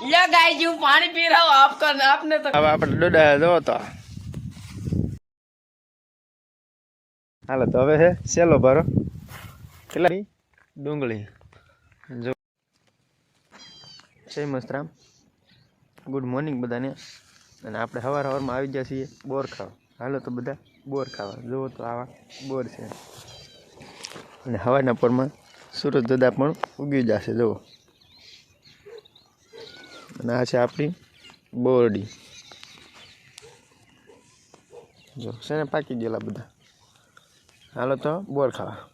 या गाइस जी पानी पी रहा हूँ आपका आपने तो अब આપણે ડોડા જો તો હાલો તો હવે છે સેલો ભરો કેટલા ડુંગળી જો જય મસ્તરામ ગુડ મોર્નિંગ બધાને અને આપણે સવારમાં આવી ગયા છીએ બોર ખાવા હાલો તો બધા બોર ખાવા જુઓ તો આવા બોર છે અને હવાના પરમાં સૂરજ દાદા પણ ઉગી જશે જુઓ અને આ છે આપણી બોરડી જો છે ને પાકી ગયેલા બધા હાલો તો બોર ખાવા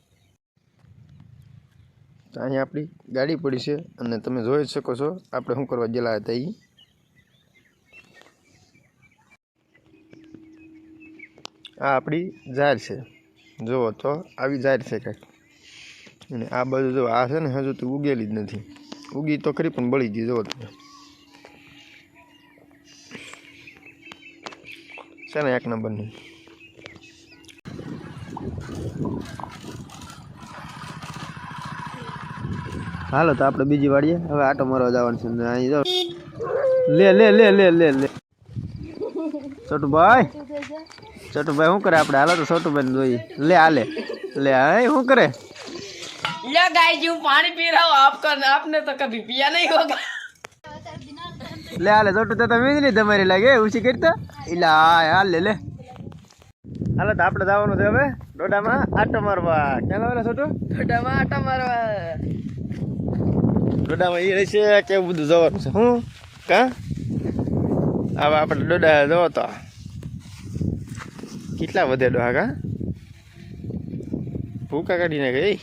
તો અહીંયા આપણી ગાડી પડી છે અને તમે જોઈ શકો છો આપણે શું કરવા ગયેલા હતા એ આ આપણી ઝાર છે જુઓ તો આવી ઝાર છે કાંઈક અને આ બાજુ જો આ છે ને હજુ તો ઉગેલી જ નથી ઉગી તો ખરી પણ બળી ગઈ જુઓ તમે છે ને એક નંબરની હાલો તો આપણે બીજી વાડીએ હવે આટો મારવા જવાનું છે અહીં જો લે લે લે લે લે લે છોટુભાઈ શું કરે આપણે હાલો તો છોટુભાઈ જોઈએ લે હાલે લે હા શું કરે या गाइस जी पानी पी रहा हूँ आपका आपने तो कभी पिया नहीं होगा લે હાલે છોટું તો તમે જ નહીં તમારી લાગે ઉછી કરતા એટલે હાલ લે લે હાલો તો આપણે જવાનું છે હવે ડોડામાં આટો મારવા ક્યાં લાવેલા છોટું डोडा आटा मारवा ડોડામાં એ રહેશે કેવું બધું જવાનું છે હું કા હવે આપણે ડોડા જવો તો કેટલા વધે ડોહા કા ભૂકા કાઢી નાખે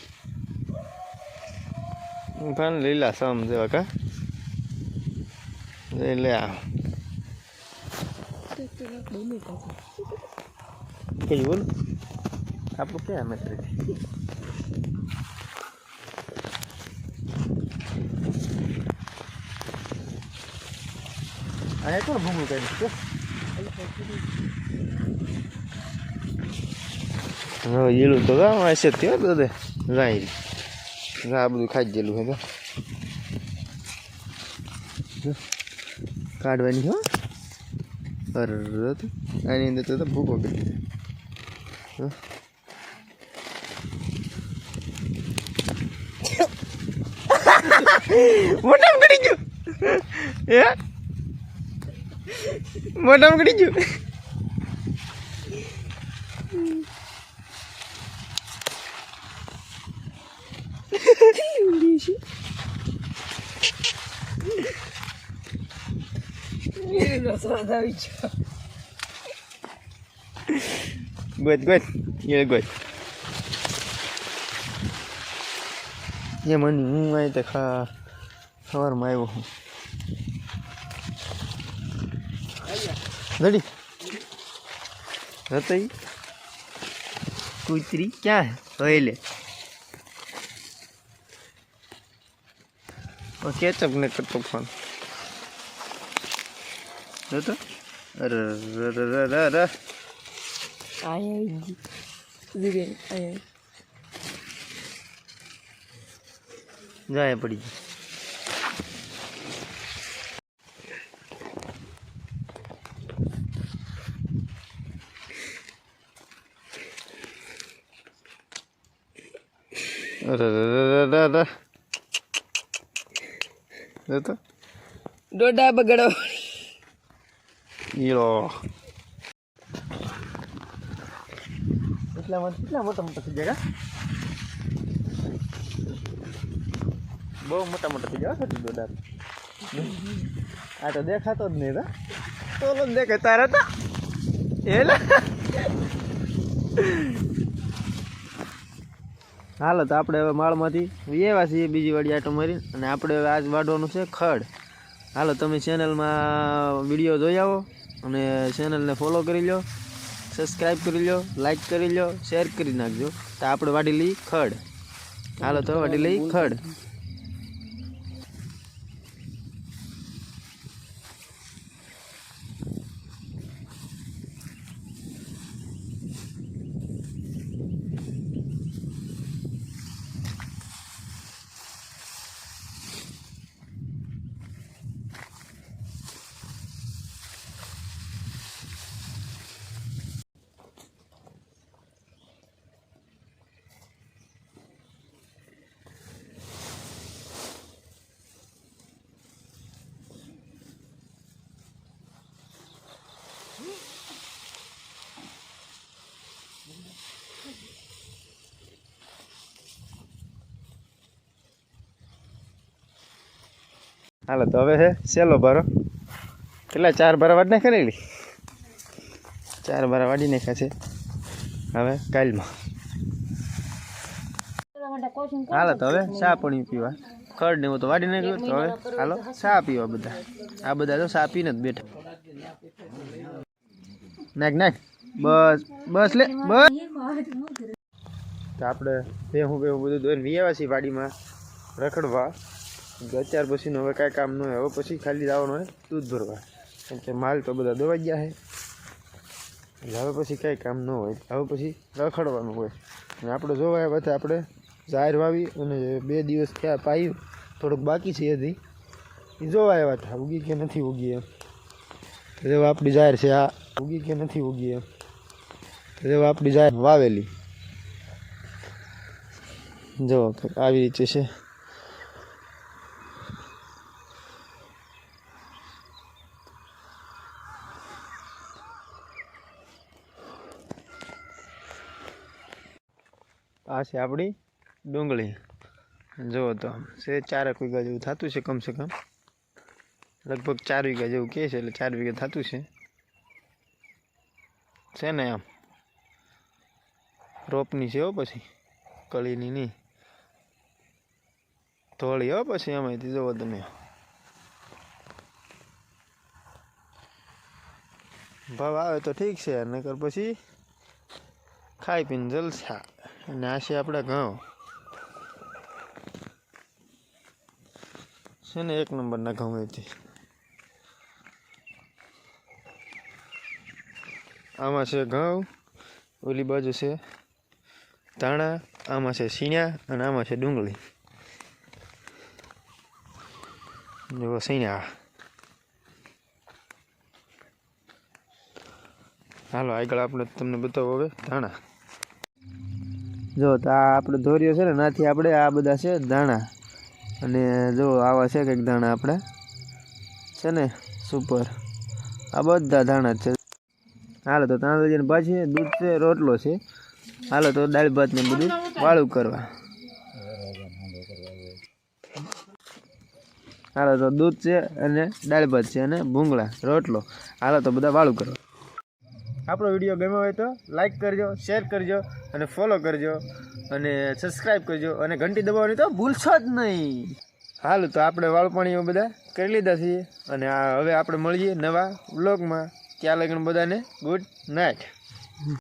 પણ લીલા સમ જેવા કા લે આ કઈ બોલ આપણું ક્યાં મેટર અહીંયા કોણ ભૂંગળું કરી છે હવે એલું તો હશે થયો દે રાઈ આ બધું ખાઈ ગયેલું હે તો કાઢવાની હો અરે આની અંદર તો ભૂકો કરી મોટામાં કરી ગયું એ મોટામાં કરી ગયું Good, good. You're good. Yeah, man, I take a shower my own. Ready? That's it. Kutri, क्या है? ओले. और केचप ने करतो फोन. तो अरे आया जी आया जाए पड़ी अरे तो डोडा बगड़ो યો એટલા મોટા મોટા થઈ ગયા બહુ મોટા મોટા થઈ ગયા છે ડોડા આ તો દેખાતો જ નહીં તો દેખાય તારા તો એલા હાલો તો આપણે હવે માળમાંથી એવા છીએ બીજી વાડી આટો મારી અને આપણે હવે આજ વાઢવાનું છે ખડ હાલો તમે ચેનલમાં વિડીયો જોઈ આવો અને ચેનલને ફોલો કરી લો સબસ્ક્રાઈબ કરી લો લાઈક કરી લો શેર કરી નાખજો તો આપણે વાડી લઈ ખડ હાલો તો વાડી લઈ ખડ હાલો તો હવે છે સેલો ભરો કેટલા 4 ભરા વાડી નાખે રેલી 4 ભરા વાડી નાખ્યા છે હવે કાલમાં હાલો તો હવે ચા પાણી પીવા ખડ ને હું તો વાડી નાખ્યું તો હવે હાલો ચા પીવા બધા આ બધા તો ચા પીને જ બેઠા નાખ નાખ બસ બસ લે બસ તો આપણે ભેહું બધું દોઈને વિયાવા છીએ વાડીમાં રખડવા અત્યાર પછીનું હવે કાંઈ કામ ન હોય હવે પછી ખાલી જવાનું હોય દૂધ ભરવા કેમ કે માલ તો બધા દવાઈ ગયા છે એટલે હવે પછી કાંઈ કામ ન હોય હવે પછી રખડવાનું હોય અને આપણે જોવા આવ્યા હતા આપણે જાહેર વાવી અને 2 દિવસ થયા પાયું થોડુંક બાકી છે હજી એ જોવા આવ્યા હતા ઉગી કે નથી ઉગી એમ જેવા આપણી જાહેર છે આ ઉગી કે નથી ઉગી એમ જેવા આપણી જાહેર વાવેલી જો આવી રીતે છે આ છે આપણી ડુંગળી જુઓ તો છે 4 વીઘા જેવું થતું છે કમસે કમ લગભગ 4 વીઘા જેવું કહે છે એટલે 4 વીઘા થતું છે ને આમ રોપની છે હો પછી કળીની નહીં થોડી હો પછી એમાંથી જુઓ તમે ભાવ આવે તો ઠીક છે નકર પછી ખાઈ પીને જલસા અને આ છે આપણા ઘઉં છે ને 1 નંબરના ઘઉં હતી આમાં છે ઘઉં ઓલી બાજુ છે ધાણા આમાં છે સીણા અને આમાં છે ડુંગળી જો સીણા હાલો આગળ આપણે તમને બતાવો હવે ધાણા જો તો આ આપણે ધોર્યો છે ને નાથી આપણે આ બધા છે દાણા અને જો આવા છે કંઈક દાણા આપણે છે ને સુપર આ બધા દાણા છે હાલો તો તાંદળીને પાછી દૂધ છે રોટલો છે હાલો તો દાળ ભાત ને બધું વાળું કરવા હાલો તો દૂધ છે અને દાળ ભાત છે અને ભૂંગળા રોટલો હાલો તો બધા વાળું કરવા આપણો વિડીયો ગમ્યો હોય તો લાઈક કરજો શેર કરજો અને ફોલો કરજો અને સબસ્ક્રાઈબ કરજો અને ઘંટી દબાવવાની તો ભૂલશો જ નહીં હાલ તો આપણે વાળપાણીઓ બધા કરી લીધા છીએ અને હવે આપણે મળીએ નવા વ્લોગમાં ત્યાં લગન બધાને ગુડ નાઇટ